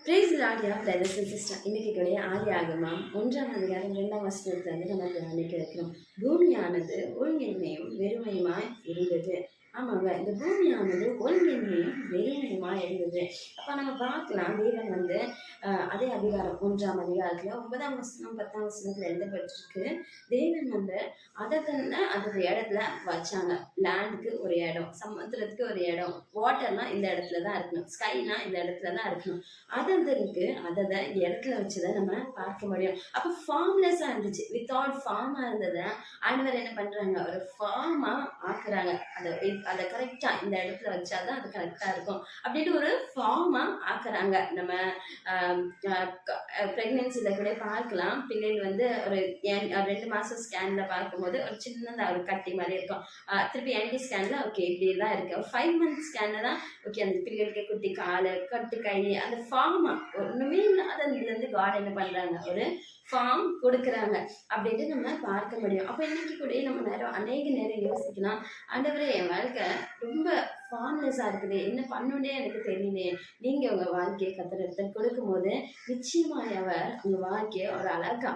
Price lord யா brothers and sister. இன்னைக்கு கூடிய ஆதியாகமம் 1:2 நம்ம தியானிக்க இருக்கிறோம். பூமியானது ஒழுங்கின்மையும் வெறுமையுமாய் இருந்தது. ஆமாங்க, இந்த பூமியானது ஒழுங்கின்மையும் வெறுமையுமாய் இருந்தது. அப்ப நம்ம பார்க்கலாம், தேவன் அதே அதிகாரம் 1ஆம் அதிகாரத்துல 9ஆம் வசனம் 10ஆம் வசனத்துல எழுதப்பட்டிருக்கு. தேவன் அதை அந்த இடத்துல வச்சாங்க. லேண்டுக்கு ஒரு இடம், சமுத்திரத்துக்கு ஒரு இடம், வாட்டர்னா இந்த இடத்துல தான் இருக்கணும், ஸ்கைனா இந்த இடத்துல தான் இருக்கணும். அதை இடத்துல வச்சுதான் நம்ம பார்க்க முடியும். அப்ப ஃபார்ம்லெஸ்ஸா இருந்துச்சு, வித்தவுட் ஃபார்மா இருந்ததை ஆண்டவர் என்ன பண்றாங்க, ஒரு ஃபார்மா ஆக்குறாங்க. அதை கரெக்டா இந்த இடத்துல வச்சாதான் அது கரெக்டா இருக்கும் அப்படின்ட்டு ஒரு ஃபார்மா ஆக்குறாங்க. நம்ம பிரெக்னன்சில கூட பார்க்கலாம், பிள்ளைகள் ஒரு 2 மாசம் ஸ்கேன்ல பார்க்கும்போது ஒரு சின்னதா ஒரு கட்டி மாதிரி இருக்கும். திருப்பி என்டி ஸ்கேன்ல ஓகே இப்படிதான் இருக்கு. 5 மந்த் ஸ்கேன்ல தான் ஓகே அந்த பிள்ளைகளுக்கு குட்டி காலு கட்டு கை அந்த ஃபார்மா ஒண்ணுமே இல்லாத இருந்து காட் என்ன பண்றாங்க, ஒரு ஃபார்ம் கொடுக்குறாங்க அப்படின்ட்டு நம்ம பார்க்க முடியும். அப்போ இன்னைக்கு கூட நம்ம அநேக நேரம் யோசிக்கலாம், ஆண்டவரே என் வாழ்க்கை ரொம்ப ஃபார்ம்லெஸ்ஸாக இருக்குது, என்ன பண்ணுன்னே எனக்கு தெரியலையே. நீங்கள் உங்கள் வாழ்க்கையை கர்த்தர் எடுத்து கொடுக்கும் போது நிச்சயமாக அவர் உங்கள் வாழ்க்கையை ஒரு அழகா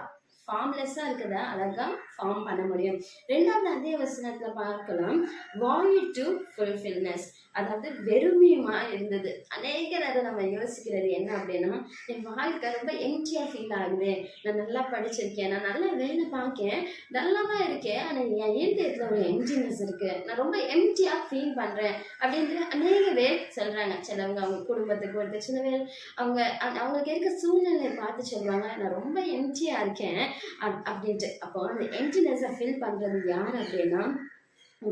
ஃபார்ம்லெஸ்ஸாக இருக்கிறத அழகா ஃபார்ம் பண்ண முடியும். 2வது அதே வசனத்துல பார்க்கலாம், வாயிட் டு ஃபுல்ஃபில்னஸ், அதாவது வெறுமையுமா இருந்தது. அநேக நேரம் நம்ம யோசிக்கிறது என்ன அப்படின்னா, என் வாழ்க்கை ரொம்ப எம்டியா ஃபீல் ஆகுது, நான் நல்லா படிச்சிருக்கேன், நான் நல்லா வேலை பார்க்கேன், நல்லா தான் இருக்கேன், ஆனால் என் இருதயத்துல ஒரு எம்டினஸ் இருக்கு, நான் ரொம்ப எம்டியா ஃபீல் பண்றேன் அப்படின்ட்டு அநேக பேர் சொல்றாங்க. சிலவங்க அவங்க குடும்பத்துக்கு வருது, சில பேர் அவங்களுக்கு இருக்க சூழ்நிலையை பார்த்து சொல்லுவாங்க, நான் ரொம்ப எம்டியா இருக்கேன் அப்படின்ட்டு. அப்போ அந்த எம்டினஸை ஃபில் பண்றது யார் அப்படின்னா,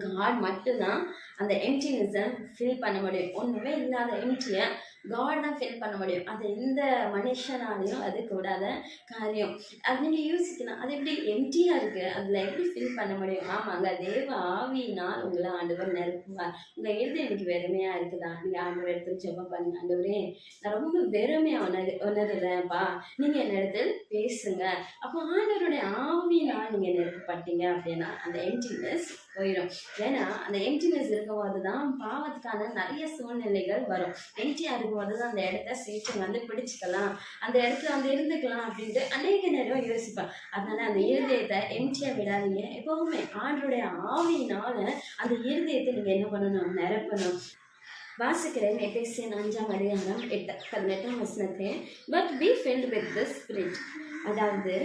காட் மட்டும்தான் அந்த எம்டினஸை ஃபில் பண்ண முடியும். ஒன்றுமே இல்லாத எம்டியை காட் தான் ஃபில் பண்ண முடியும். அது இந்த மனுஷனாலையும் அது கூடாத காரியம். அது நீங்கள் யோசிக்கலாம், அது எப்படி எம்டியாக இருக்குது, அதில் எப்படி ஃபில் பண்ண முடியும்? ஆமாங்க, தேவ ஆவியினால் உங்களை ஆண்டவர் நிரப்புவார். உங்கள் எழுது எனக்கு வெறுமையாக இருக்குதா, நீங்கள் ஆண்டவர் எடுத்து ஜெபம் பண்ணுங்க, ஆண்டவரே நான் ரொம்ப வெறுமையாக உணர்றேன்ப்பா, நீங்கள் என்னிடத்தில் பேசுங்க. அப்போ ஆண்டவருடைய ஆவியினால் நீங்கள் நிரப்பப்பட்டீங்க அப்படின்னா அந்த எம்டினஸ் போயிடும். ஏன்னா அந்த எம்டினஸ் இருக்கும்போது தான் பாவத்துக்கான நிறைய சூழ்நிலைகள் வரும். எம்டியாக இருக்கும்போது தான் அந்த இடத்த சீட்டு பிடிச்சிக்கலாம், அந்த இடத்துல இருந்துக்கலாம் அப்படின்ட்டு அநேக நேரம் யோசிப்பேன். அதனால அந்த இருதயத்தை எம்டியாக விடாதீங்க. எப்பவுமே ஆண்டருடைய ஆவியினால அந்த இருதயத்தை நீங்கள் என்ன பண்ணணும், நிரப்பணும். வாசிக்கிறேன் எபேசியர் 5ஆம் அதிகாரம் 18ஆம் வசனத்தை, but be filled with the spirit, அதாவது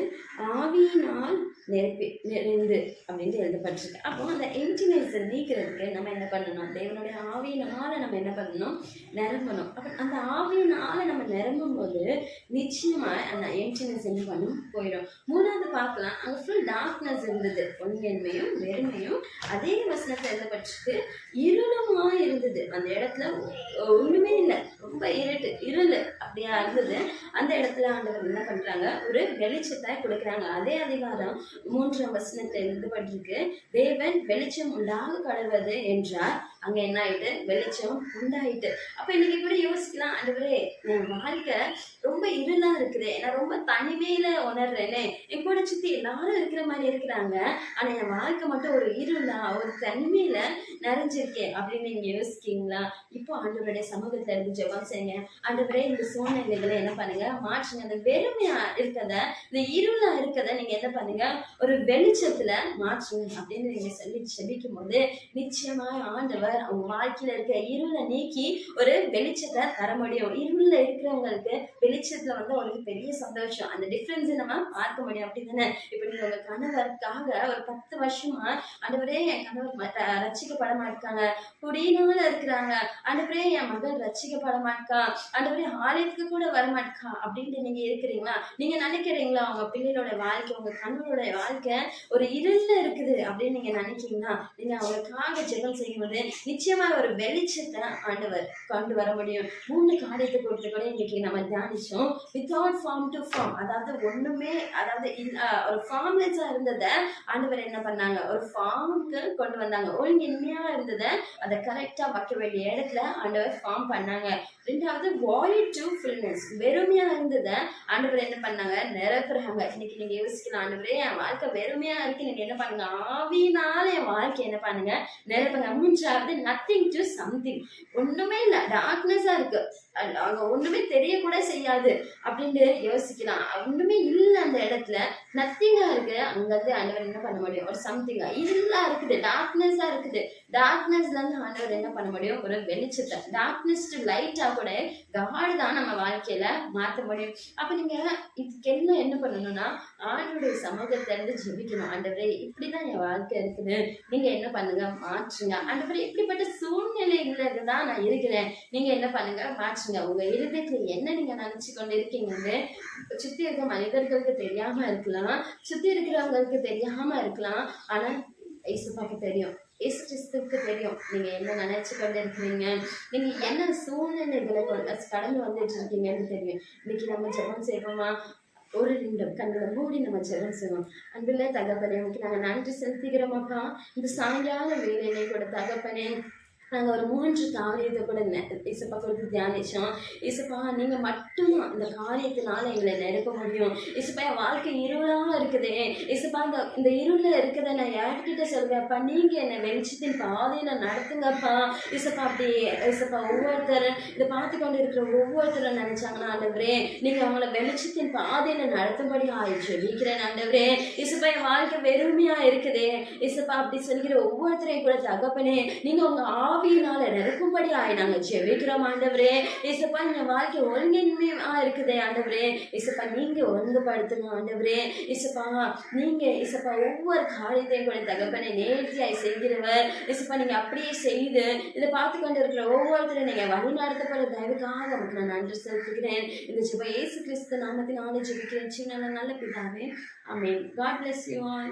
ஆவியினால் நிறைந்து அப்படின்ட்டு எழுதப்பட்டிருக்கு. அப்போ அந்த எம்டினஸை நீக்கிறதுக்கு நம்ம என்ன பண்ணணும், தேவனுடைய ஆவியினால நம்ம என்ன பண்ணணும், நிரம்பணும். அப்போ அந்த ஆவியினால நம்ம நிரம்பும் போது நிச்சயமா அந்த எம்டினஸ் என்ன பண்ணும், போயிடும். 3வது பார்க்கலாம், அங்கே ஃபுல் டார்க்னஸ் இருந்தது, ஒன்றின்மையும் வெறுமையும். அதே வசனத்தில் எழுதப்பட்டிருக்கு, இருளுமா இருந்தது. அந்த இடத்துல ஒண்ணுமே இல்லை, ரொம்ப இருள் அப்படியா இருந்தது. அந்த இடத்துல ஆண்டவர் என்ன பண்றாங்க, ஒரு வெளிச்சத்தை கொடுக்குறாங்க. அதே அதிகாரம் 3ஆம் வசனத்தில் எழுதப்பட்டிருக்கு, தேவன் வெளிச்சம் உண்டாக கடவுவது என்றார், அங்க என்ன ஆயிட்டு, வெளிச்சம் உண்டாயிட்டு. அப்ப இன்னைக்கு கூட யோசிக்கலாம், ஆண்டவரே என் வாழ்க்கை ரொம்ப இருளா இருக்குது, நான் ரொம்ப தனிமையில உணர்றேனே, என் கூட சுத்தி எல்லாரும் இருக்கிற மாதிரி இருக்கிறாங்க, ஆனா என் வாழ்க்கை மட்டும் ஒரு இருளா ஒரு தனிமையில நிறைஞ்சிருக்கேன் அப்படின்னு நீங்க யோசிக்கீங்களா? இப்போ ஆண்டவருடைய சமூகத்துல இருந்து ஜெபம் செய்யுங்க, ஆண்டவரே இந்த சூழ்நிலைகளை என்ன பண்ணுங்க, மாற்றுங்க. அந்த வெறுமையா இருக்கத, இந்த இருளா இருக்கத நீங்க என்ன பண்ணுங்க, ஒரு வெளிச்சத்துல மாற்றுங்க அப்படின்னு நீங்க சொல்லி செபிக்கும் போது நிச்சயமா ஆண்டவர் அவங்க வாழ்க்கையில இருக்க இருளை நீக்கி ஒரு வெளிச்சத்தை தர முடியும். இருள இருக்கிறவங்களுக்கு வெளிச்சத்துல ஒரு பெரிய சந்தோஷம், அந்த டிஃபரன்ஸ் நம்ம பார்க்க முடியும். அப்படி தானே? இப்ப நீங்க உங்க கணவருக்காக ஒரு 10 வருஷமா, ஆண்டவரே என் கணவர் ரட்சிக்கப்பட மாட்டாங்க, குடியினால இருக்கிறாங்க, ஆண்டவரே என் மகள் ரட்சிக்கப்பட மாட்டா, ஆண்டவரே ஆலயத்துக்கு கூட வரமாட்டா அப்படின்ட்டு நீங்க இருக்கிறீங்களா? நீங்க நினைக்கிறீங்களா உங்க பிள்ளைகளோட வாழ்க்கை, உங்க கணவரோட வாழ்க்கை ஒரு இருள இருக்குது அப்படின்னு நீங்க நினைக்கிறீங்களா? நீங்க அவங்களுக்காக ஜெபம் செய்யும்போது நிச்சயமா ஒரு வெளிச்சத்தை ஆண்டவர் கொண்டு வர முடியும். 3 காரியத்தை பொறுத்து கூட இன்னைக்கு நம்ம தியானிச்சோம். வித்தவுட் ஃபார்ம் டு ஃபார்ம், அதாவது ஒண்ணுமே, அதாவது ஒரு ஃபார்ம்லெஸ்ஸா இருந்ததை ஆண்டவர் என்ன பண்ணாங்க, ஒரு ஃபார்முக்கு கொண்டு வந்தாங்க. ஒழுங்கின்மையா இருந்ததை அதை கரெக்டா வைக்க வேண்டிய இடத்துல ஆண்டவர் ஃபார்ம் பண்ணாங்க. 2வது வாயிட் டு ஃபுல்னஸ், வெறுமையா இருந்ததை ஆண்டவர் என்ன பண்ணாங்க, நிரப்புறாங்க. இன்னைக்கு நீங்க யோசிக்கலாம், ஆண்டவரே என் வாழ்க்கை வெறுமையா இருக்கு, நீங்க என்ன பண்ணுங்க, ஆவியினால என் வாழ்க்கை என்ன பண்ணுங்க, நிரப்புங்க. 3வது நத்திங் டு சம்திங், ஒண்ணுமே இல்லை, டார்க்னஸா இருக்கு, அங்க ஒண்ணுமே தெரியக்கூட செய்யாது அப்படின்னு யோசிக்கலாம். ஒண்ணுமே இல்ல அந்த இடத்துல, நத்திங்கா இருக்கு. அங்க இருந்து ஆண்டவர் என்ன பண்ண முடியும்? ஒரு சம்திங்கா இருளா இருக்குது, டார்க்னஸா இருக்குது. டார்க்னஸ்ல இருந்து ஆண்டவர் என்ன பண்ண முடியும்? ஒரு வெளிச்சத்தை, டார்க்னஸ் டு லைட்டா கூட காட் தான் நம்ம வாழ்க்கையில மாத்த முடியும். அப்ப நீங்க இதுக்கு என்ன பண்ணணும்னா, ஆண்டவருடைய சமூகத்தை இருந்து ஜெபிக்கணும். ஆண்டவரே இப்படிதான் என் வாழ்க்கை இருக்குது, நீங்க என்ன பண்ணுங்க, மாற்றுங்க. ஆண்டவரே இப்படிப்பட்ட சூழ்நிலையில தான் நான் இருக்கிறேன், நீங்க என்ன பண்ணுங்க, மாற்றுங்க. உங்க இருதயத்துல என்ன நீங்க நினைச்சு கொண்டு இருக்கீங்கன்னு சுத்தி இருக்க மனிதர்களுக்கு தெரியாம இருக்கலாம், சுத்தி இருக்கிறவங்களுக்கு தெரியாம இருக்கலாம். ஆனா இயேசுப்பாக்கு தெரியும், இயேசு கிறிஸ்துவுக்கு தெரியும் நீங்க என்ன நினைச்சு கொண்டு இருக்கிறீங்க, நீங்க என்ன சூழ்நிலைகளை கடந்து வந்துட்டு இருக்கீங்கன்னு தெரியும். இன்னைக்கு நம்ம ஜெபம் செய்வோமா? ஒரு நிமிடம் கண்களை மூடி நம்ம ஜெபம் செய்வோம். அன்புள்ள தகப்பனே, உங்களுக்கு நாங்கள் நன்றி செலுத்திக்கிறோமாப்பா. இந்த சாயங்கால வேலையிலே கூட தகப்பனே, நாங்கள் ஒரு 3 காரியத்தை கூட இசப்பா கொடுத்து தியானிச்சோம். இசப்பா நீங்கள் மட்டும் அந்த காரியத்தினால எங்களை நிரப்ப முடியும். இசப்பா என் வாழ்க்கை இருளாக இருக்குதே, இசப்பா இந்த இருளில் இருக்கிறத நான் யார்கிட்ட சொல்வேன்ப்பா, நீங்கள் என்னை வெளிச்சத்தின் பாதையில் நடத்துங்கப்பா. இசப்பா அப்படி இசப்பா ஒவ்வொருத்தர் இதை பார்த்து கொண்டு இருக்கிற ஒவ்வொருத்தரும் நினைச்சாங்கன்னா ஆண்டவரே, நீங்கள் அவங்கள வெளிச்சத்தின் பாதையில் நடத்தும்படி ஆயிடுச்சு வீக்கிறேன் ஆண்டவரே. இசப்பா என் வாழ்க்கை வெறுமையாக இருக்குதே, இசப்பா அப்படி சொல்கிற ஒவ்வொருத்தரையும் கூட தகப்பனே, நீங்கள் உங்கள் ஆவியினால நிரப்பும்படி நாங்க ஜெபிக்கிறோம் ஆண்டவரே. இசப்பா எங்க வாழ்க்கை ஒருங்கின்மையா இருக்குதே ஆண்டவரே, இசப்பா நீங்க ஒழுங்குபடுத்துங்க ஆண்டவரே. இசப்பா நீங்க இசப்பா ஒவ்வொரு காரியத்தையும் கூட தகப்பனை நேர்த்தியாய் செய்கிறவர். இசப்பா நீங்க அப்படியே செய்து இதை பார்த்து கொண்டு இருக்கிற ஒவ்வொருத்தரும் நீங்க வழி நடத்தப்பட தயவுக்காக உங்களுக்கு நான் நன்றி செலுத்துகிறேன். இந்த ஜெபம் இயேசு கிறிஸ்து நாமத்தினாலே ஜெபிக்கிறேன் சின்ன நல்ல பிதாவே, ஆமென். God bless you all.